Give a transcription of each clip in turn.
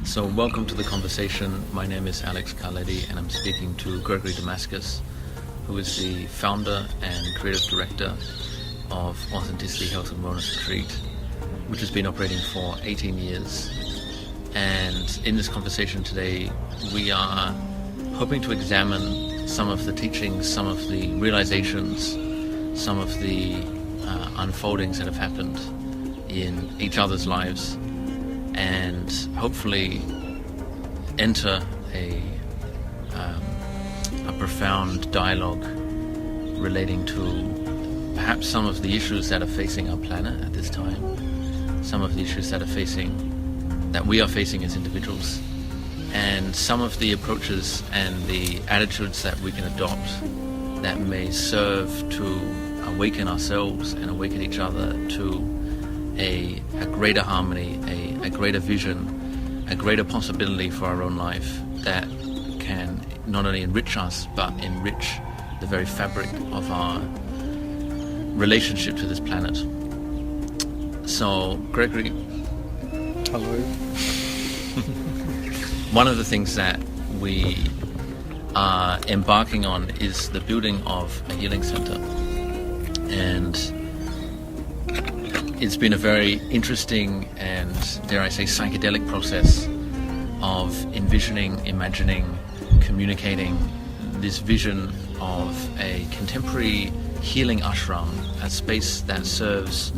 So welcome to the conversation. My name is Alex Carletti and I'm speaking to Gregory Damaskos, who is the founder and creative director of Authenticity Health and Wellness Retreat, which has been operating for 18 years. And in this conversation today, we are hoping to examine some of the teachings, some of the realizations, some of the unfoldings that have happened in each other's lives, and hopefully enter a profound dialogue relating to perhaps some of the issues that are facing our planet at this time, some of the issues that we are facing as individuals, and some of the approaches and the attitudes that we can adopt that may serve to awaken ourselves and awaken each other to a greater harmony, a greater vision, a greater possibility for our own life that can not only enrich us but enrich the very fabric of our relationship to this planet. So, Gregory. Hello. One of the things that we are embarking on is the building of a healing center. And it's been a very interesting and, dare I say, psychedelic process of envisioning, imagining, communicating this vision of a contemporary healing ashram, a space that serves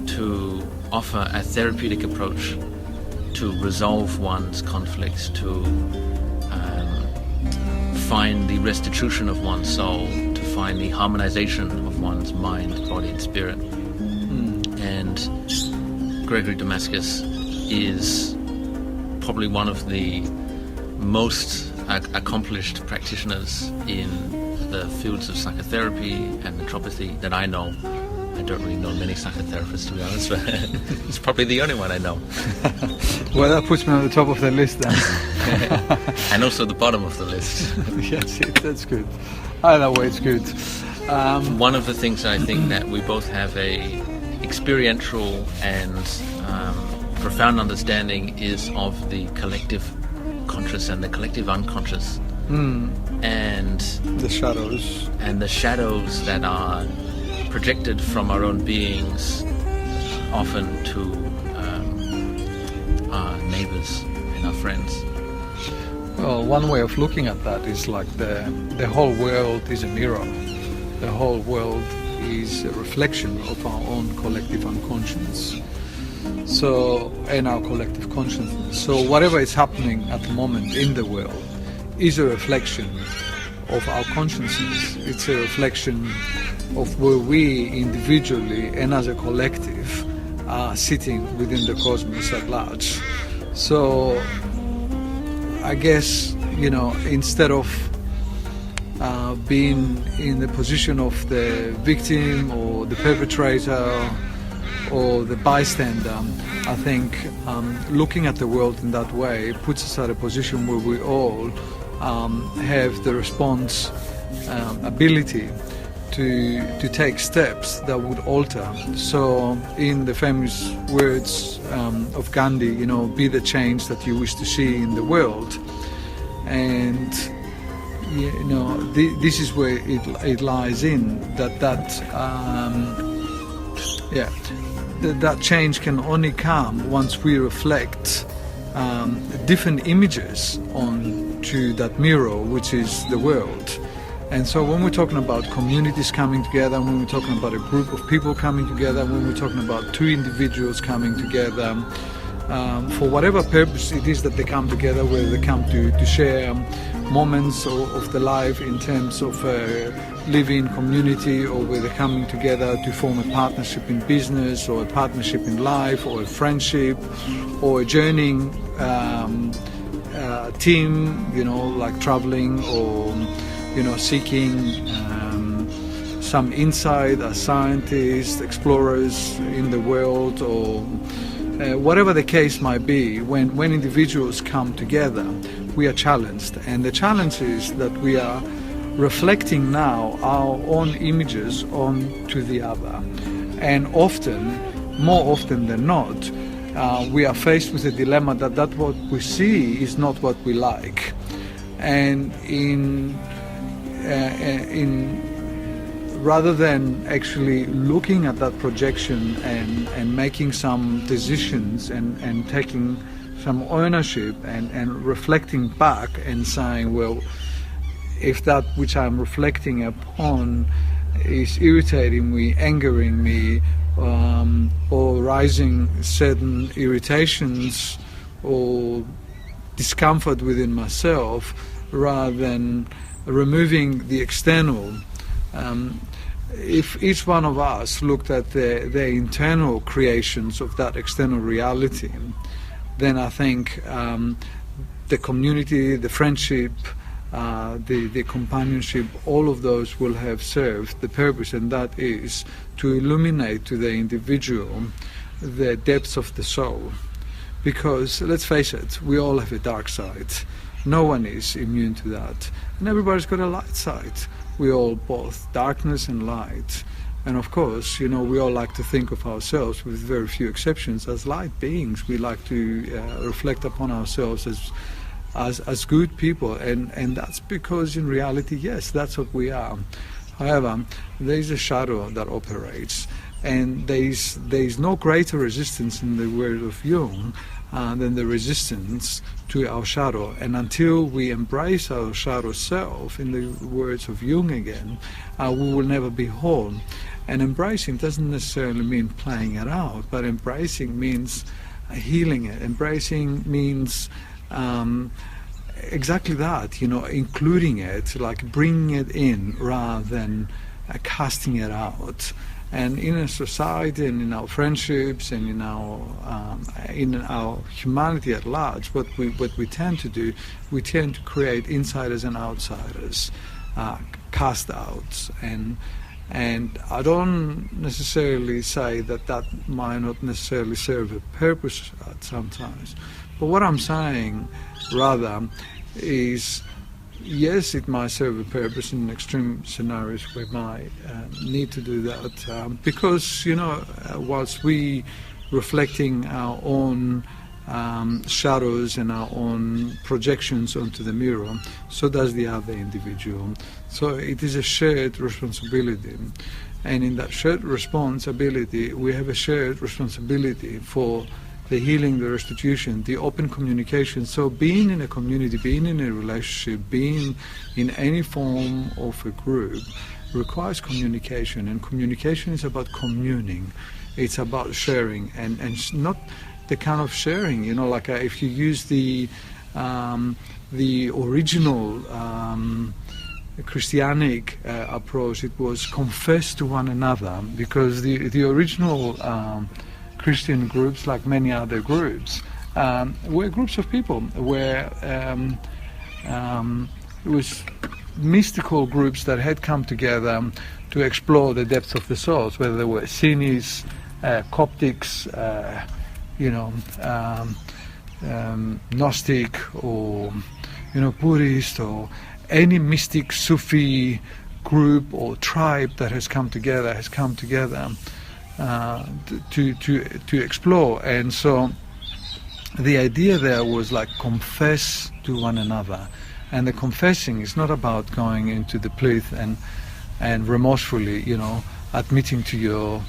to offer a therapeutic approach to resolve one's conflicts, to find the restitution of one's soul, to find the harmonization of one's mind, body and spirit. And Gregory Damaskos is probably one of the most accomplished practitioners in the fields of psychotherapy and naturopathy that I know. I don't really know many psychotherapists, to be honest, but it's probably the only one I know. Well, that puts me on the top of the list then. And also the bottom of the list. Yes, that's good. Either way, it's good. One of the things I think that we both have a experiential and profound understanding is of the collective conscious and the collective unconscious. And the shadows. And the shadows that are projected from our own beings, often to our neighbors and our friends. Well, one way of looking at that is like the whole world is a mirror. The whole world is a reflection of our own collective unconscious. So, and our collective consciousness. So whatever is happening at the moment in the world is a reflection of our consciousness. It's a reflection of where we individually and as a collective are sitting within the cosmos at large. So I guess, instead of being in the position of the victim or the perpetrator or the bystander, I think looking at the world in that way puts us at a position where we all have the response ability to take steps that would alter. So in the famous words of Gandhi, be the change that you wish to see in the world. And this is where it lies in, that change can only come once we reflect different images onto that mirror, which is the world. And so when we're talking about communities coming together, when we're talking about a group of people coming together, when we're talking about two individuals coming together, for whatever purpose it is that they come together, whether they come to share moments of the life in terms of living community, or whether they're coming together to form a partnership in business, or a partnership in life, or a friendship, or a journeying team, like traveling, or seeking some insight as scientists, explorers in the world, or whatever the case might be. When individuals come together, we are challenged, and the challenge is that we are reflecting now our own images onto the other, and more often than not, we are faced with a dilemma that what we see is not what we like. And rather than actually looking at that projection and making some decisions and taking some ownership and reflecting back and saying, well, if that which I'm reflecting upon is irritating me, angering me, or rising certain irritations or discomfort within myself, rather than removing the external. If each one of us looked at the internal creations of that external reality, then I think the community, the friendship, the companionship, all of those will have served the purpose, and that is to illuminate to the individual the depths of the soul. Because let's face it, we all have a dark side. No one is immune to that, and everybody's got a light side. We all both darkness and light. And of course, you know, we all like to think of ourselves, with very few exceptions, as light beings. We like to reflect upon ourselves as good people, and that's because in reality, yes, that's what we are. However, there is a shadow that operates, and there is no greater resistance in the word of Jung than the resistance to our shadow. And until we embrace our shadow self, in the words of Jung again, we will never be whole. And embracing doesn't necessarily mean playing it out, but embracing means healing it. Embracing means exactly that, you know, including it, like bringing it in rather than casting it out. And in a society and in our friendships and in our humanity at large, what we tend to do, we tend to create insiders and outsiders, cast outs, and I don't necessarily say that might not necessarily serve a purpose at sometimes. But what I'm saying rather is, yes, it might serve a purpose in extreme scenarios. We might need to do that because, you know, whilst we reflecting our own shadows and our own projections onto the mirror, so does the other individual. So it is a shared responsibility. And in that shared responsibility, we have a shared responsibility for the healing, the restitution, the open communication. So being in a community, being in a relationship, being in any form of a group requires communication, and communication is about communing. It's about sharing, and not the kind of sharing, you know, like if you use the original Christianic approach, it was confess to one another, because the original Christian groups, like many other groups, were groups of people where it was mystical groups that had come together to explore the depths of the souls, whether they were Sunnis, Coptics, Gnostic, or Buddhist, or any mystic Sufi group or tribe that has come together to explore. And so the idea there was like confess to one another, and the confessing is not about going into the plyth and remorsefully admitting to your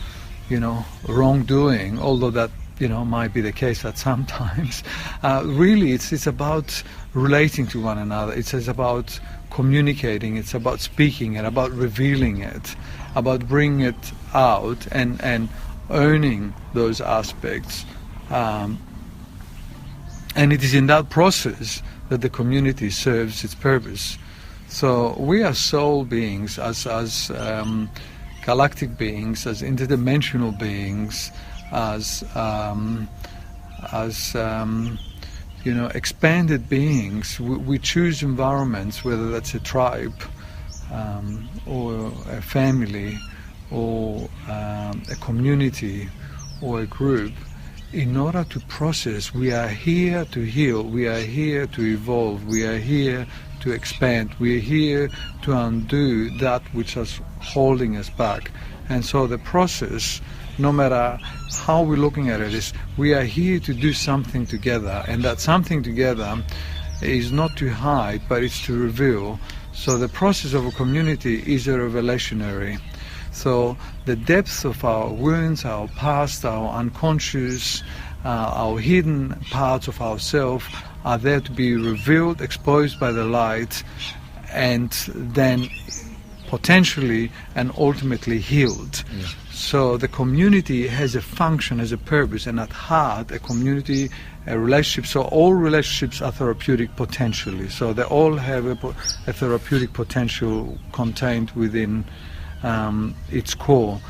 wrongdoing, although that might be the case at some times. Really it's about relating to one another. It's about communicating, it's about speaking and about revealing it, about bringing it out and owning those aspects, and it is in that process that the community serves its purpose. So we are soul beings, as galactic beings, as interdimensional beings, as expanded beings. We choose environments, whether that's a tribe or a family or a community or a group, in order to process. We are here to heal, we are here to evolve, we are here to expand, we are here to undo that which is holding us back. And so the process no matter how we're looking at it, is we are here to do something together, and that something together is not to hide, but it's to reveal. So the process of a community is a revelationary. So the depths of our wounds, our past, our unconscious, our hidden parts of ourselves are there to be revealed, exposed by the light, and then potentially and ultimately healed. Yeah. So the community has a function, has a purpose, and at heart, a community, a relationship. So all relationships are therapeutic potentially. So they all have a therapeutic potential contained within its core.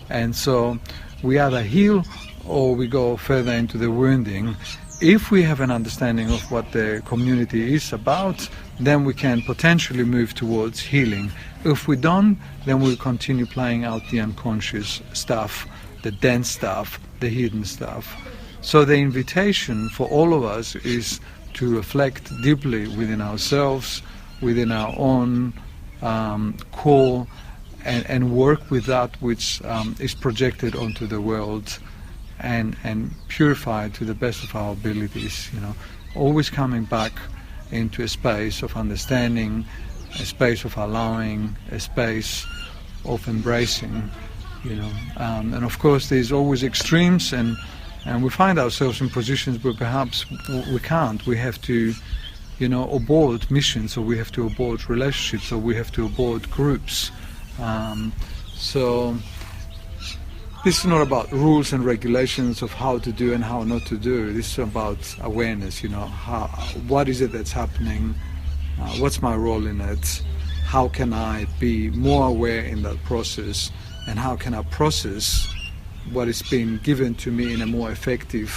And so we either heal or we go further into the wounding. If we have an understanding of what the community is about, then we can potentially move towards healing. If we don't, then we'll continue playing out the unconscious stuff, the dense stuff, the hidden stuff. So the invitation for all of us is to reflect deeply within ourselves, within our own core, and work with that which is projected onto the world, and purify to the best of our abilities, always coming back into a space of understanding, a space of allowing, a space of embracing, and of course there's always extremes, and we find ourselves in positions where perhaps we can't. We have to abort missions, or we have to abort relationships, or we have to abort groups. So this is not about rules and regulations of how to do and how not to do. This is about awareness, what is it that's happening, what's my role in it, how can I be more aware in that process, and how can I process what is being given to me in a more effective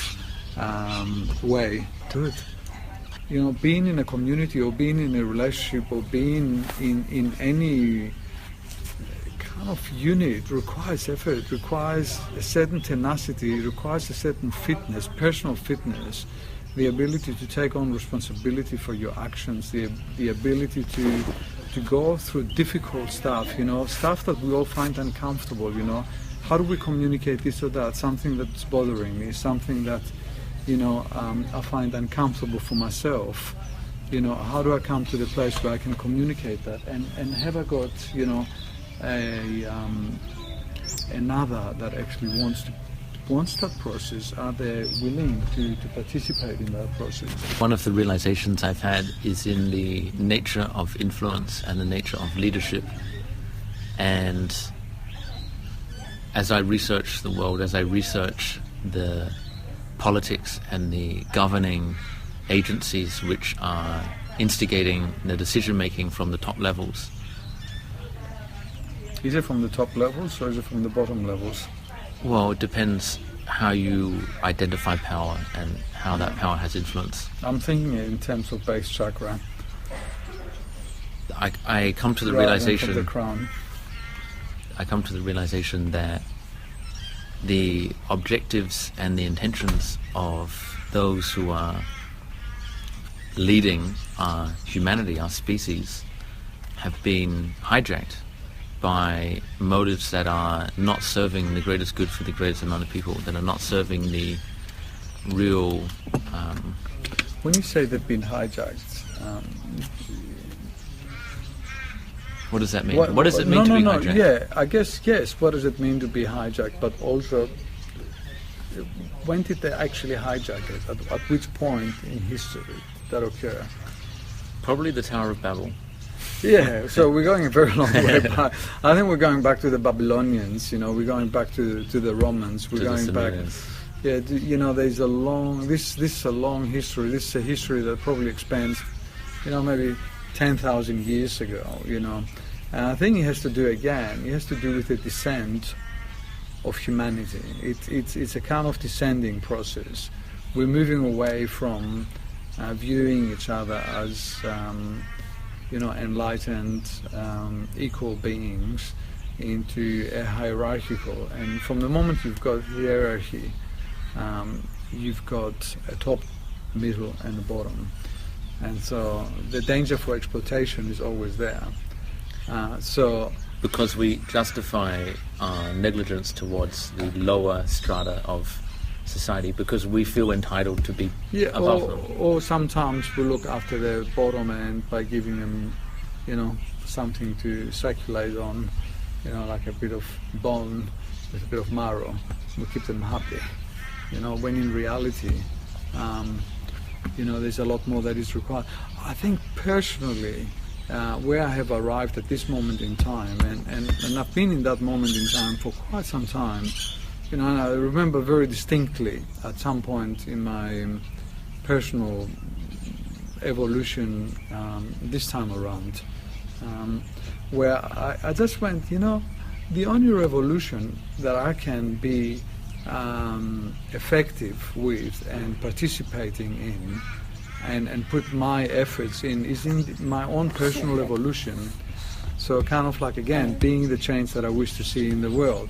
way. Do it. Being in a community, or being in a relationship, or being in any kind of unit requires effort, requires a certain tenacity, requires a certain fitness, personal fitness, the ability to take on responsibility for your actions, the ability to go through difficult stuff, stuff that we all find uncomfortable, How do we communicate this or that, something that's bothering me, something that, I find uncomfortable for myself? How do I come to the place where I can communicate that? And have I got, another that actually wants that process? Are they willing to participate in that process? One of the realizations I've had is in the nature of influence and the nature of leadership. And as I research the world, as I research the politics and the governing agencies which are instigating the decision-making from the top levels. Is it from the top levels, or is it from the bottom levels? Well, it depends how you identify power and how that power has influence. I'm thinking in terms of base chakra. I come to the realization. The crown. I come to the realization that the objectives and the intentions of those who are leading our humanity, our species, have been hijacked by motives that are not serving the greatest good for the greatest amount of people, that are not serving the real... When you say they've been hijacked... what does that mean? What does it mean to be hijacked? Yeah, I guess, yes, what does it mean to be hijacked? But also, when did they actually hijack it? At which point in history did that occur? Probably the Tower of Babel. Yeah, so we're going a very long way back. I think we're going back to the Babylonians, we're going back to the Romans, we're going back... Yeah, there's a long... This is a long history. This is a history that probably expands, maybe 10,000 years ago, And I think it has to do with the descent of humanity. It's a kind of descending process. We're moving away from viewing each other as... enlightened, equal beings, into a hierarchical. And from the moment you've got hierarchy, you've got a top, middle, and a bottom. And so the danger for exploitation is always there. So because we justify our negligence towards the lower strata of society because we feel entitled to be above them. Or sometimes we look after the bottom end by giving them, something to speculate on, like a bit of bone with a bit of marrow. We keep them happy, when in reality, there's a lot more that is required. I think personally, where I have arrived at this moment in time, and I've been in that moment in time for quite some time, and I remember very distinctly at some point in my personal evolution this time around, where I just went, the only revolution that I can be effective with and participating in and put my efforts in is in my own personal evolution. So kind of like, again, being the change that I wish to see in the world.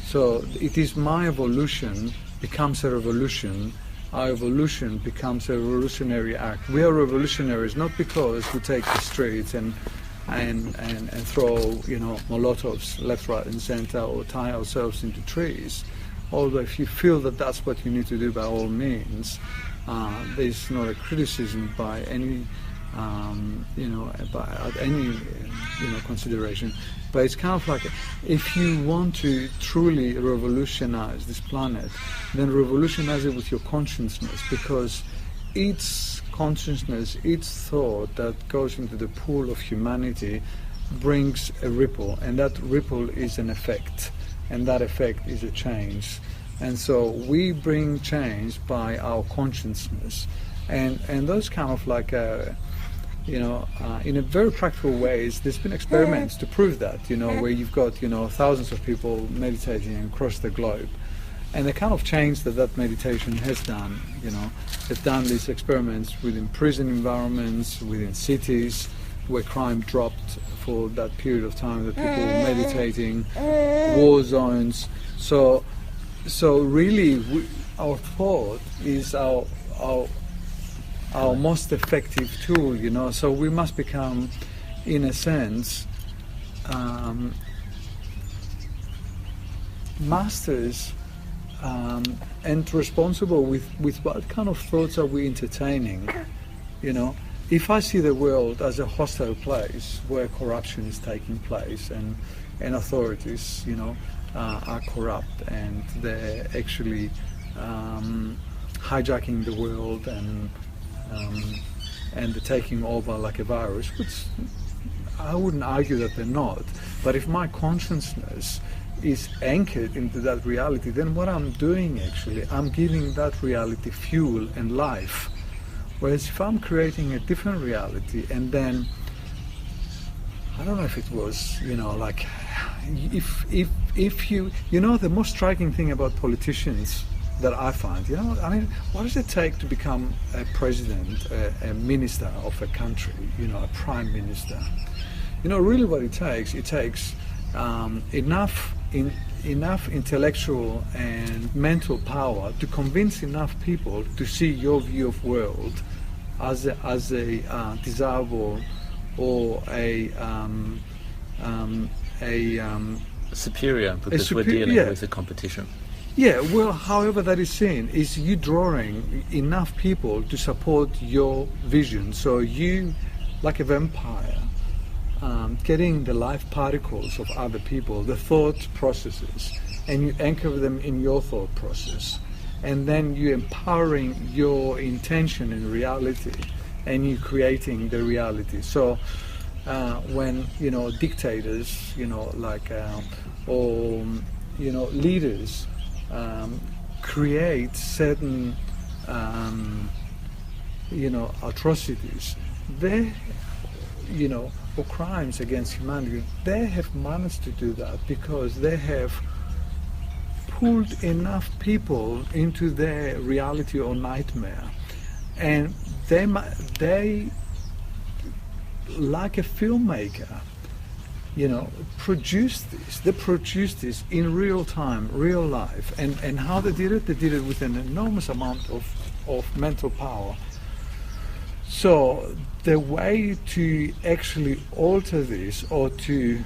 So it is my evolution becomes a revolution. Our evolution becomes a revolutionary act. We are revolutionaries not because we take the streets and throw, molotovs left, right and center, or tie ourselves into trees. Although if you feel that that's what you need to do, by all means, there's not a criticism by any, consideration. But it's kind of like, if you want to truly revolutionize this planet, then revolutionize it with your consciousness, because each consciousness, each thought that goes into the pool of humanity brings a ripple, and that ripple is an effect, and that effect is a change. And so we bring change by our consciousness, and those kind of like in a very practical ways, there's been experiments to prove that, where you've got thousands of people meditating across the globe, and the kind of change that meditation has done, they've done these experiments within prison environments, within cities where crime dropped for that period of time that people were meditating, war zones. So really, our thought is our most effective tool, So we must become, in a sense, masters and responsible with what kind of thoughts are we entertaining, If I see the world as a hostile place where corruption is taking place and authorities, are corrupt and they're actually hijacking the world and they're taking over like a virus, which I wouldn't argue that they're not. But if my consciousness is anchored into that reality, then what I'm doing actually, I'm giving that reality fuel and life. Whereas if I'm creating a different reality, and then I don't know if it was, like if you, the most striking thing about politicians that I find, what does it take to become a president, a minister of a country, a prime minister? Really what it takes enough intellectual and mental power to convince enough people to see your view of world as a desirable or a superior, because we're dealing with a competition. Yeah, well, however that is seen, is you drawing enough people to support your vision. So you, like a vampire, getting the life particles of other people, the thought processes, and you anchor them in your thought process. And then you're empowering your intention in reality, and you're creating the reality. So when, dictators, or, leaders, create certain, atrocities, they, or crimes against humanity, they have managed to do that because they have pulled enough people into their reality or nightmare, and they like a filmmaker, produce this. They produce this in real time, real life. And how they did it with an enormous amount of mental power. So the way to actually alter this, or to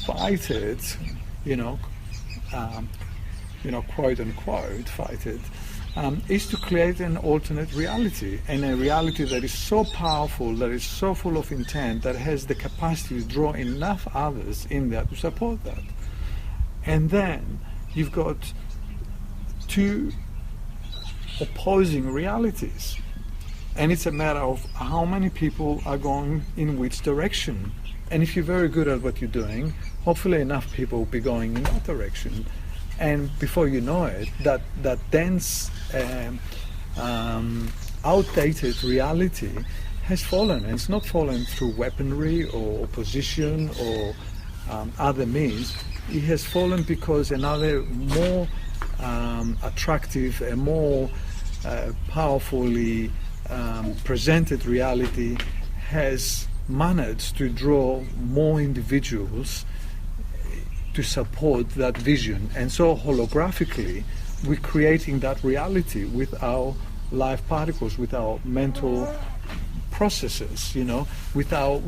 fight it, quote unquote, fight it, is to create an alternate reality, and a reality that is so powerful, that is so full of intent, that has the capacity to draw enough others in there to support that. And then you've got two opposing realities, and it's a matter of how many people are going in which direction. And if you're very good at what you're doing, hopefully enough people will be going in that direction, and before you know it, that dense outdated reality has fallen. And it's not fallen through weaponry or opposition or other means. It has fallen because another more attractive, a more powerfully presented reality has managed to draw more individuals to support that vision. And so holographically, we're creating that reality with our live particles, with our mental processes, with our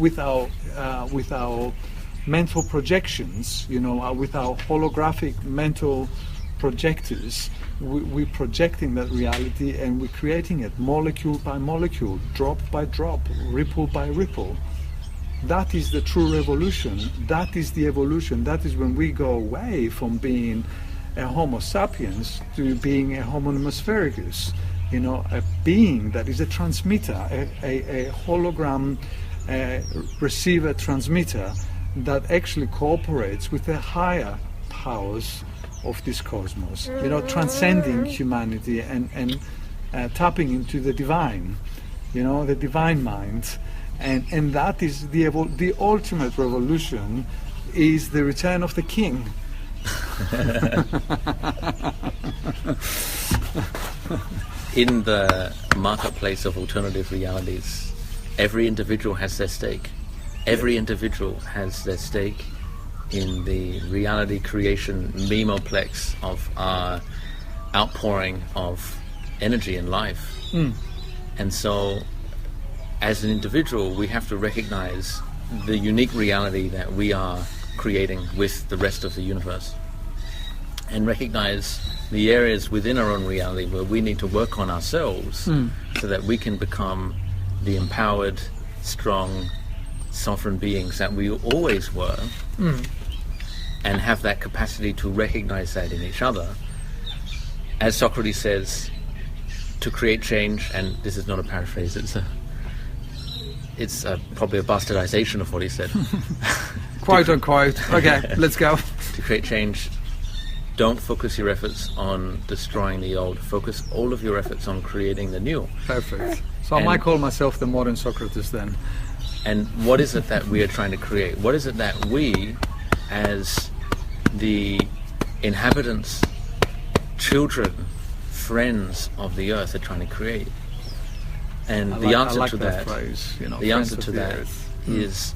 mental projections, with our holographic mental projectors. We're projecting that reality, and we're creating it molecule by molecule, drop by drop, ripple by ripple. That is the true revolution. That is the evolution. That is when we go away from being a Homo sapiens to being a Homo numismaticus, a being that is a transmitter, a hologram receiver transmitter that actually cooperates with the higher powers of this cosmos, transcending humanity and tapping into the divine, the divine mind. And that is the ultimate revolution, is the return of the king. In the marketplace of alternative realities, every individual has their stake. Every individual has their stake in the reality creation memoplex of our outpouring of energy and life. And so, as an individual, we have to recognize the unique reality that we are creating with the rest of the universe, and recognize the areas within our own reality where we need to work on ourselves so that we can become the empowered, strong, sovereign beings that we always were, and have that capacity to recognize that in each other. As Socrates says, to create change, and this is not a paraphrase, it's probably a bastardization of what he said. Quote unquote. Okay, let's go. To create change, don't focus your efforts on destroying the old. Focus all of your efforts on creating the new. Perfect. So I might call myself the modern Socrates then. And what is it that we are trying to create? What is it that we, as the inhabitants, children, friends of the earth, are trying to create? And the answer to that is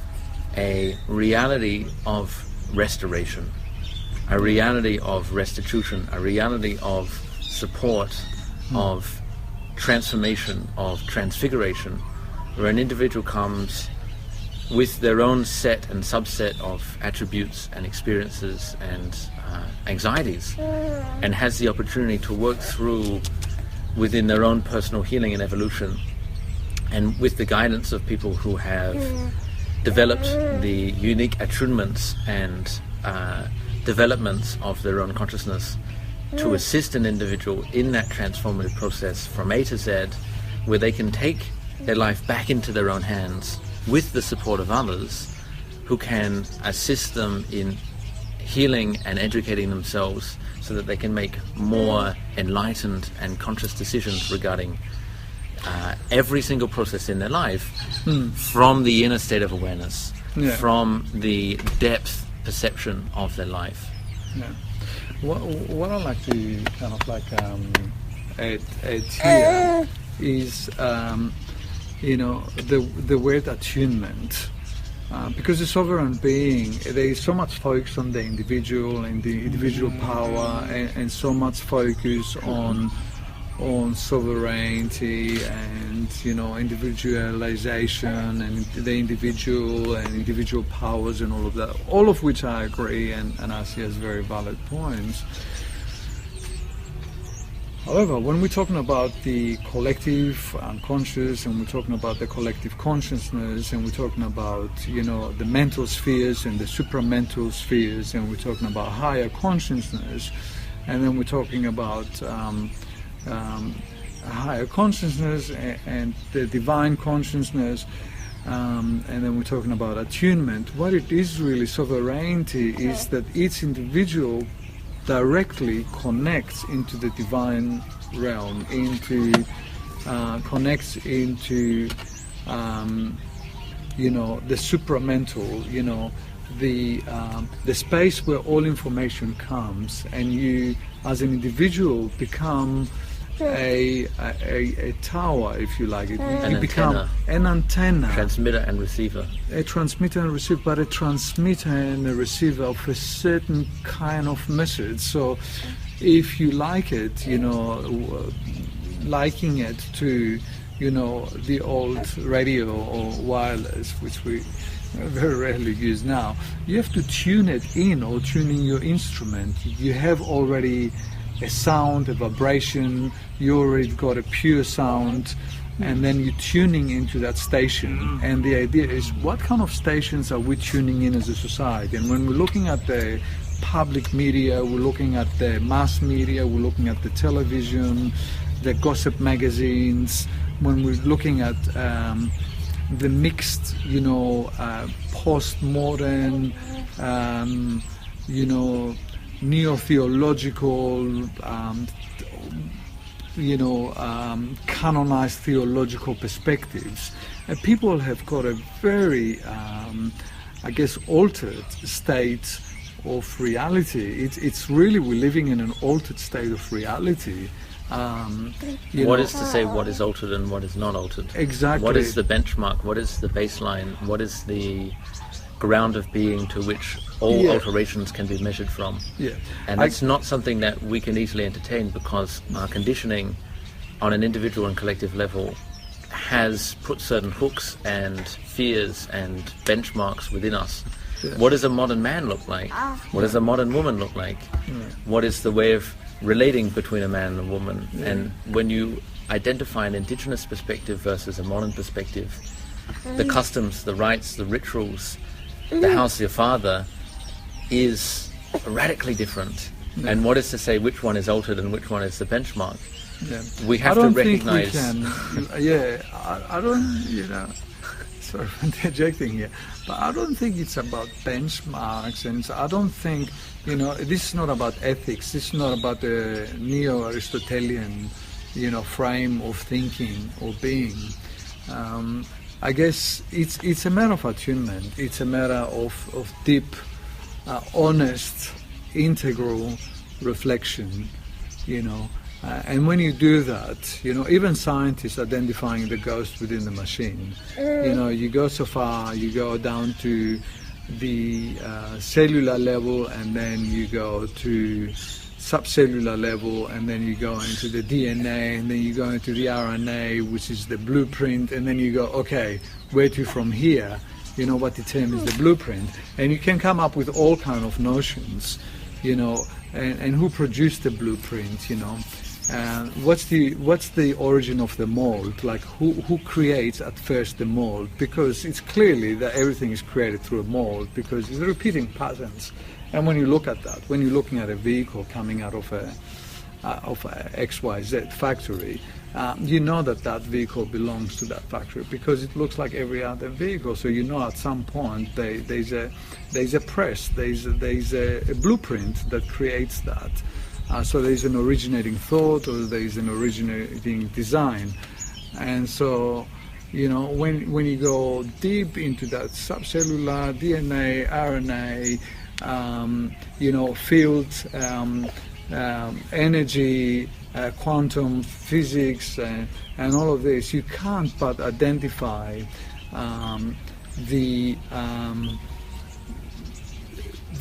a reality of restoration, a reality of restitution, a reality of support, of transformation, of transfiguration, where an individual comes with their own set and subset of attributes and experiences and anxieties, and has the opportunity to work through within their own personal healing and evolution, and with the guidance of people who have developed the unique attunements and developments of their own consciousness to assist an individual in that transformative process from A to Z, where they can take their life back into their own hands with the support of others who can assist them in healing and educating themselves so that they can make more enlightened and conscious decisions regarding every single process in their life, from the inner state of awareness, from the depth perception of their life. Yeah. What I'd like to kind of like add here is the word attunement. Because the sovereign being, there is so much focus on the individual and the individual power, and so much focus on on sovereignty and, you know, individualization and the individual and individual powers and all of that, all of which I agree and I see as very valid points. However, when we're talking about the collective unconscious and we're talking about the collective consciousness and we're talking about, you know, the mental spheres and the supramental spheres and we're talking about higher consciousness, and then we're talking about higher consciousness and the divine consciousness, and then we're talking about attunement. What it is really, sovereignty, is that each individual directly connects into the divine realm, connects into you know, the supramental, you know, the space where all information comes, and you as an individual become a tower, if you like. You become an antenna. Transmitter and receiver. A transmitter and receiver, but a transmitter and a receiver of a certain kind of message. So if you like it, you know, liking it to, you know, the old radio or wireless, which we very rarely use now, you have to tune it in or tune in your instrument. You have already a sound, a vibration, you already got a pure sound, and then you're tuning into that station. And the idea is, what kind of stations are we tuning in as a society? And when we're looking at the public media, we're looking at the mass media, we're looking at the television, the gossip magazines, when we're looking at the mixed, you know, post-modern, you know, neo-theological, you know, canonized theological perspectives. People have got a very, I guess, altered state of reality. It's really, we're living in an altered state of reality. What is to say what is altered and what is not altered? Exactly. What is the benchmark? What is the baseline? What is the ground of being to which all alterations can be measured from? And it's not something that we can easily entertain, because our conditioning on an individual and collective level has put certain hooks and fears and benchmarks within us. What does a modern man look like? What does a modern woman look like? What is the way of relating between a man and a woman? And when you identify an indigenous perspective versus a modern perspective, the customs, the rites, the rituals, the house of your father is radically different. And what is to say which one is altered and which one is the benchmark? We have to recognize. I don't, you know, sorry for interjecting here, but I don't think it's about benchmarks, and I don't think, you know, this is not about ethics. This is not about the neo-Aristotelian, you know, frame of thinking or being. I guess it's a matter of attunement. It's a matter of deep, honest, integral reflection, you know. And when you do that, you know, even scientists identifying the ghost within the machine, you know, you go so far, you go down to the cellular level, and then you go to subcellular level, and then you go into the DNA, and then you go into the RNA, which is the blueprint, and then you go, okay, where to from here? You know, what determines the blueprint? And you can come up with all kind of notions, you know, and who produced the blueprint, you know. What's the origin of the mold? Like, who creates at first the mold? Because it's clearly that everything is created through a mold, because it's repeating patterns. And when you look at that, when you're looking at a vehicle coming out of a XYZ factory, you know that vehicle belongs to that factory, because it looks like every other vehicle. So you know at some point there's a press, there's a blueprint that creates that. So there's an originating thought, or there's an originating design. And so, you know, when you go deep into that subcellular DNA, RNA, you know, field, energy, quantum physics, and all of this, you can't but identify the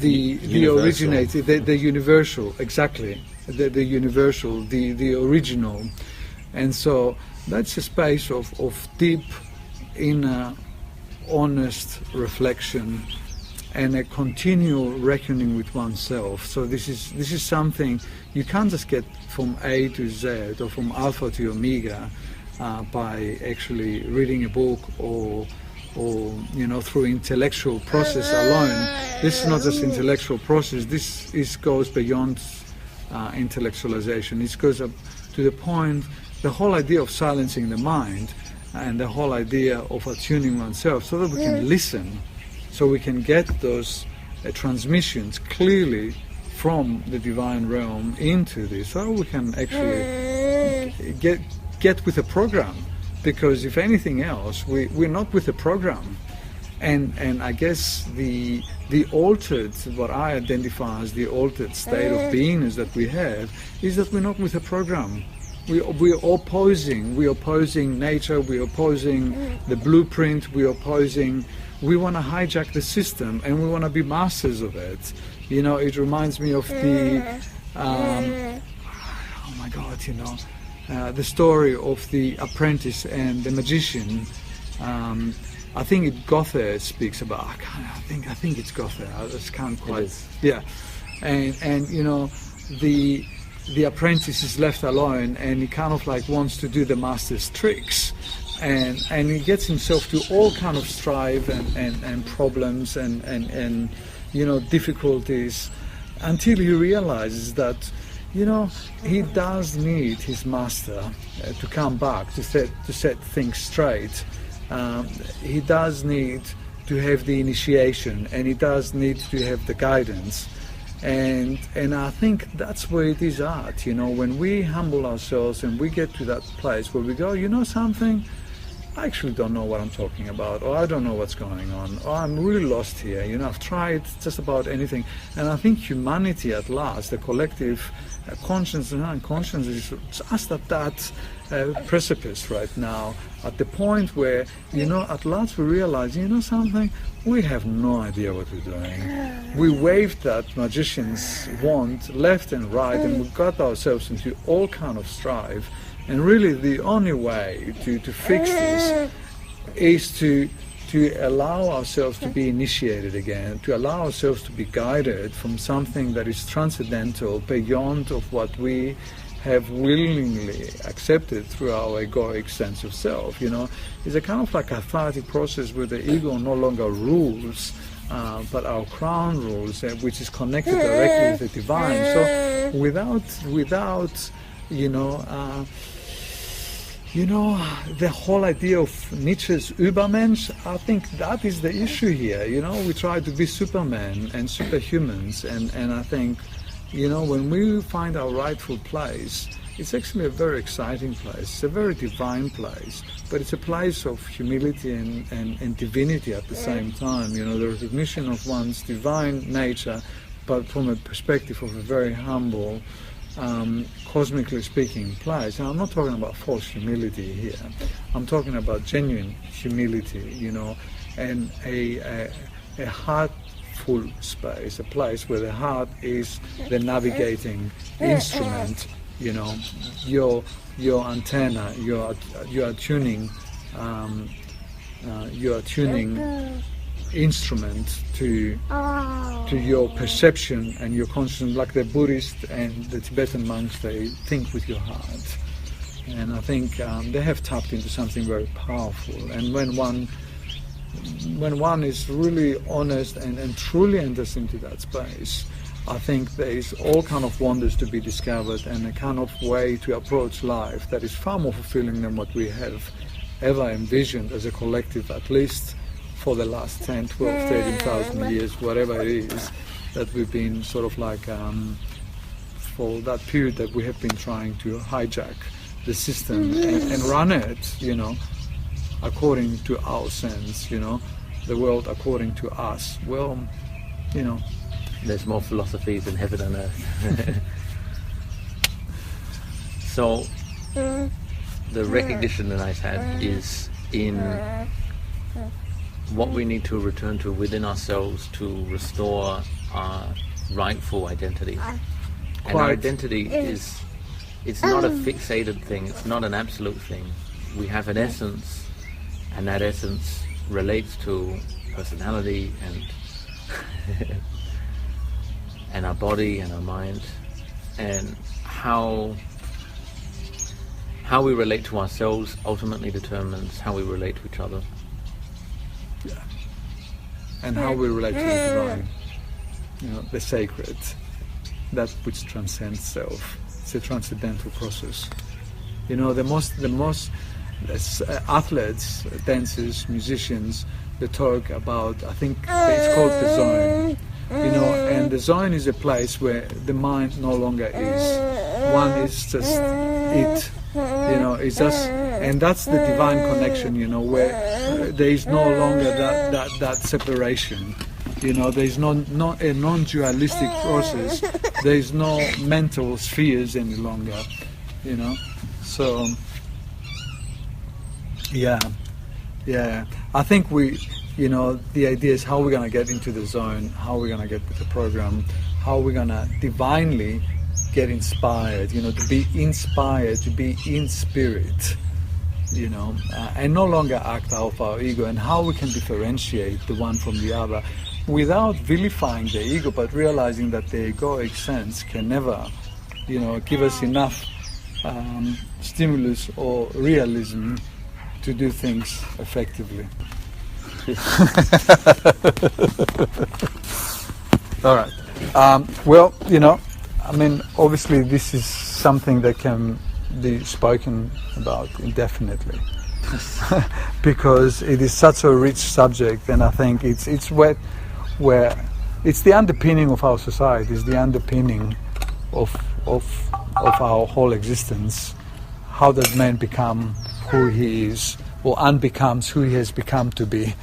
the originator, the universal, exactly, the universal, the original. And so that's a space of deep inner honest reflection and a continual reckoning with oneself. So this is something you can't just get from A to Z or from alpha to omega by actually reading a book or through intellectual process alone. This is not just intellectual process. This goes beyond intellectualization. It goes up to the point. The whole idea of silencing the mind and the whole idea of attuning oneself so that we can listen, so we can get those transmissions clearly from the divine realm into this, so we can actually get with the program. Because if anything else, we're not with the program. And I guess the altered, what I identify as the altered state of beingness that we have, is that we're not with the program. We're opposing nature, we're opposing the blueprint, we want to hijack the system and we want to be masters of it. You know, it reminds me of the, oh my God, the story of the apprentice and the magician. I think Goethe speaks about. I think it's Goethe. I just can't quite. Yeah, and the apprentice is left alone, and he kind of like wants to do the master's tricks, and he gets himself to all kind of strife and problems and difficulties, until he realizes that he does need his master to come back to set things straight. He does need to have the initiation, and he does need to have the guidance. And I think that's where it is at, when we humble ourselves and we get to that place where we go, something, I actually don't know what I'm talking about, or I don't know what's going on, or I'm really lost here, I've tried just about anything. And I think humanity at last, the collective conscience and unconscious, is just at that precipice right now, at the point where, at last we realize, something, we have no idea what we're doing. We waved that magician's wand left and right, and we got ourselves into all kind of strife. And really the only way to fix this is to allow ourselves to be initiated again, to allow ourselves to be guided from something that is transcendental, beyond of what we have willingly accepted through our egoic sense of self. It's a kind of like a cathartic process where the ego no longer rules, but our crown rules, which is connected directly with the divine. So without the whole idea of Nietzsche's Übermensch, I think that is the issue here. We try to be Superman and superhumans, and I think, when we find our rightful place, it's actually a very exciting place. It's a very divine place, but it's a place of humility and divinity at the same time. The recognition of one's divine nature, but from a perspective of a very humble, cosmically speaking place. And I'm not talking about false humility here. I'm talking about genuine humility, and a heartful space, a place where the heart is the navigating instrument. Your antenna, your tuning instrument to your perception and your consciousness, like the Buddhist and the Tibetan monks, they think with your heart. And I think they have tapped into something very powerful. And when one is really honest and truly enters into that space, I think there is all kind of wonders to be discovered, and a kind of way to approach life that is far more fulfilling than what we have ever envisioned as a collective, at least for the last 10, 12, 13,000 years, whatever it is, that we've been sort of like, for that period that we have been trying to hijack the system and run it, according to our sense, the world according to us. Well, There's more philosophy than heaven and earth. So, the recognition that I've had is in what we need to return to within ourselves to restore our rightful identity. And our Quite. identity is, it's not a fixated thing, it's not an absolute thing. We have an essence, and that essence relates to personality and and our body and our mind, and how we relate to ourselves ultimately determines how we relate to each other. Yeah. And how we relate to the divine, you know, the sacred, that which transcends self. It's a transcendental process. You know, the most athletes, dancers, musicians, they talk about, I think it's called the zone. You know, and the zone is a place where the mind no longer is. One is just it. You know, it's just, and that's the divine connection. You know, where there is no longer that separation. You know, there is not a non-dualistic process. There is no mental spheres any longer. You know, so yeah. I think you know, the idea is how we're going to get into the zone, how we're going to get with the program, how we're going to divinely get inspired, you know, to be inspired, to be in spirit, you know, and no longer act out of our ego, and how we can differentiate the one from the other without vilifying the ego, but realizing that the egoic sense can never, you know, give us enough stimulus or realism to do things effectively. All right. Well, you know, I mean, obviously this is something that can be spoken about indefinitely because it is such a rich subject, and I think it's where it's the underpinning of our society, it's the underpinning of our whole existence. How does man become who he is, or unbecomes who he has become to be?